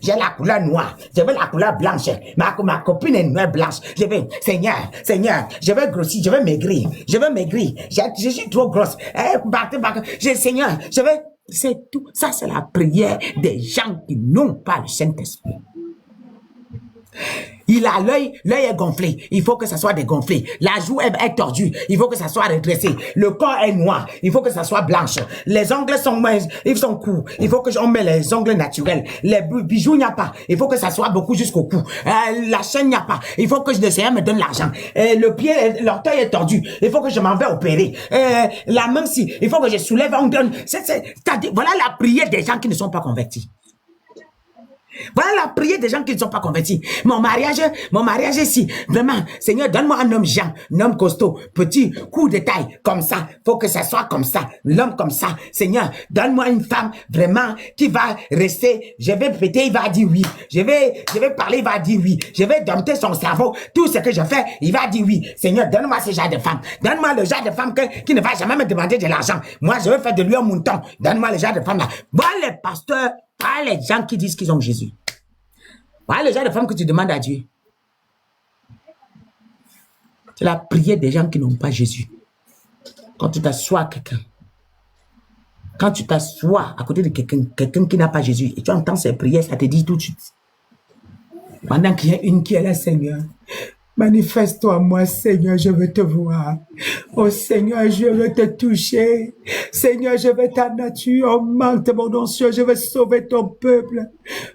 j'ai la couleur noire, je veux la couleur blanche. Ma copine est noire blanche. Je veux, Seigneur, je veux grossir, je veux maigrir. Je suis trop grosse. Seigneur, je veux, c'est tout. Ça, c'est la prière des gens qui n'ont pas le Saint-Esprit. Il a l'œil est gonflé. Il faut que ça soit dégonflé. La joue est tordue. Il faut que ça soit redressé. Le corps est noir. Il faut que ça soit blanche. Les ongles sont courts. Il faut que on met les ongles naturels. Les bijoux il n'y a pas. Il faut que ça soit beaucoup jusqu'au cou. La chaîne il n'y a pas. Il faut que le Seigneur me donne l'argent. Le pied, l'orteil est tordu. Il faut que je m'en vais opérer. La main si. Il faut que je soulève. Voilà la prière des gens qui ne sont pas convertis. Voilà la prière des gens qui ne sont pas convertis. Mon mariage ici, vraiment, Seigneur, donne-moi un homme Jean, un homme costaud, petit, coup de taille, comme ça. Faut que ça soit comme ça, l'homme comme ça. Seigneur, donne-moi une femme, vraiment, qui va rester, je vais péter, il va dire oui. Je vais parler, il va dire oui. Je vais dompter son cerveau. Tout ce que je fais, il va dire oui. Seigneur, donne-moi ce genre de femme. Donne-moi le genre de femme qui ne va jamais me demander de l'argent. Moi, je veux faire de lui un mouton. Donne-moi le genre de femme là. Voilà les pasteurs. Pas les gens qui disent qu'ils ont Jésus. Voilà le genre de femmes que tu demandes à Dieu. C'est la prière des gens qui n'ont pas Jésus. Quand tu t'assois à quelqu'un, quand tu t'assois à côté de quelqu'un qui n'a pas Jésus, et tu entends ses prières, ça te dit tout de suite. Pendant qu'il y a une qui est là, Seigneur, manifeste-toi moi, Seigneur, je veux te voir. Oh Seigneur, je veux te toucher. Seigneur, je veux ta nature. Oh, manque de mon onction, je veux sauver ton peuple.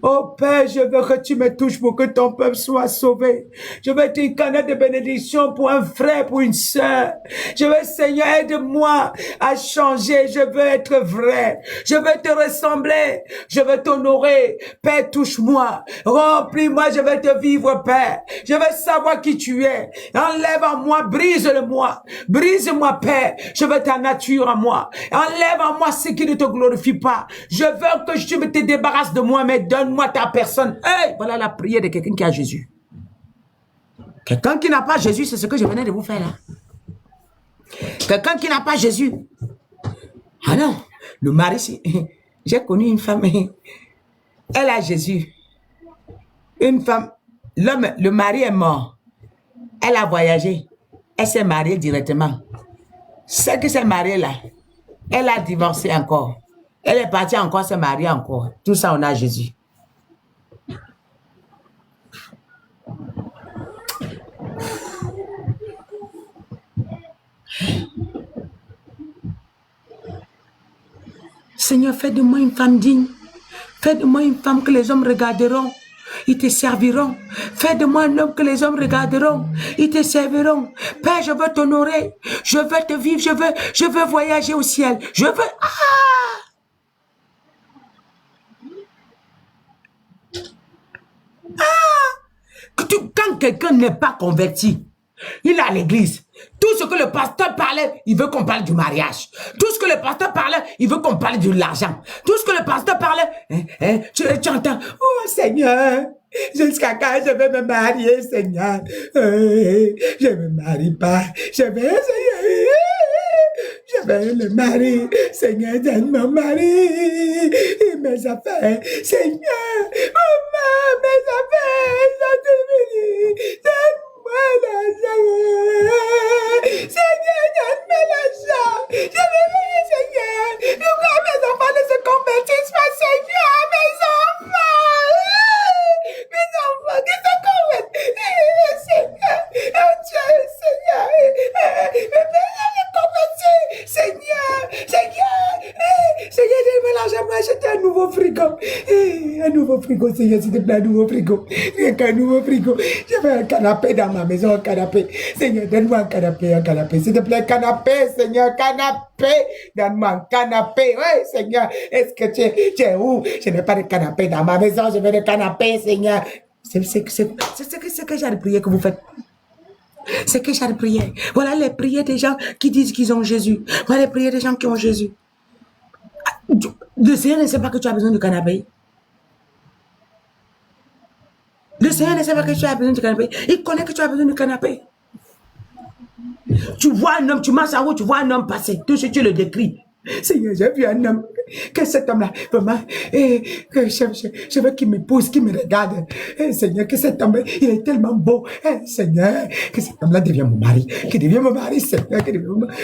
Oh Père, je veux que tu me touches pour que ton peuple soit sauvé. Je veux te connaître de bénédiction pour un frère, pour une sœur. Je veux, Seigneur, aide-moi à changer. Je veux être vrai. Je veux te ressembler. Je veux t'honorer. Père, touche-moi. Remplis-moi. Je veux te vivre, Père. Je veux savoir qui tu es. Enlève en moi, brise-le-moi. Brise-moi, Père. Je veux ta nature en moi. Enlève en moi ce qui ne te glorifie pas. Je veux que tu te débarrasses de moi, mais donne-moi ta personne. Hey, voilà la prière de quelqu'un qui a Jésus. Quelqu'un qui n'a pas Jésus, c'est ce que je venais de vous faire là. Quelqu'un qui n'a pas Jésus. Ah non, le mari, j'ai connu une femme, elle a Jésus. Une femme, l'homme, le mari est mort. Elle a voyagé. Elle s'est mariée directement. Celle qui s'est mariée là, elle a divorcé encore. Elle est partie encore se marier encore. Tout ça, on a Jésus. Seigneur, fais de moi une femme digne. Fais de moi une femme que les hommes regarderont. Ils te serviront. Fais de moi un homme que les hommes regarderont. Ils te serviront. Père, je veux t'honorer. Je veux te vivre. Je veux voyager au ciel. Je veux... Quand quelqu'un n'est pas converti, il est à l'église. Tout ce que le pasteur parlait, il veut qu'on parle du mariage. Tout ce que le pasteur parlait, il veut qu'on parle de l'argent. Tout ce que le pasteur parlait, tu entends, oh Seigneur, jusqu'à quand je vais me marier, Seigneur. Je ne me marie pas. Je vais me marier. Seigneur, donne-moi mari. Mes affaires, Seigneur, maman, mes affaires, donne-moi l'argent. Seigneur, donne-moi l'argent. Je vais venir, Seigneur. Pourquoi mes enfants ne se convertissent pas, Seigneur? Mes enfants qui se convertissent, Seigneur. Oh Dieu, Seigneur. Mais les convertir, Seigneur. Seigneur, donne-moi l'argent pour acheter un nouveau frigo. Un nouveau frigo, Seigneur, s'il te plaît, un nouveau frigo. Rien qu'un nouveau frigo. Je veux un canapé dans ma maison, un canapé. Seigneur, donne-moi un canapé. S'il te plaît, canapé, Seigneur, canapé. Donne-moi un canapé. Oui, Seigneur, est-ce que tu es où? Je n'ai pas de canapé dans ma maison, je veux des canapés, Seigneur. C'est ce que j'ai de prière que vous faites. C'est que j'ai de prière. Voilà les prières des gens qui disent qu'ils ont Jésus. Voilà les prières des gens qui ont Jésus. Le Seigneur ne sait pas que tu as besoin du canapé. Le Seigneur ne sait pas que tu as besoin du canapé. Il connaît que tu as besoin du canapé. Tu vois un homme, tu marches en haut, tu vois un homme passer. Tout ce que tu le décris. Seigneur, j'ai vu un homme. Que cet homme-là, vraiment, que je veux qu'il m'épouse, qu'il me regarde. Seigneur, que cet homme, il est tellement beau. Seigneur, que cet homme-là devienne mon mari. Qu'il devienne mon mari, Seigneur. Que devienne mon mari.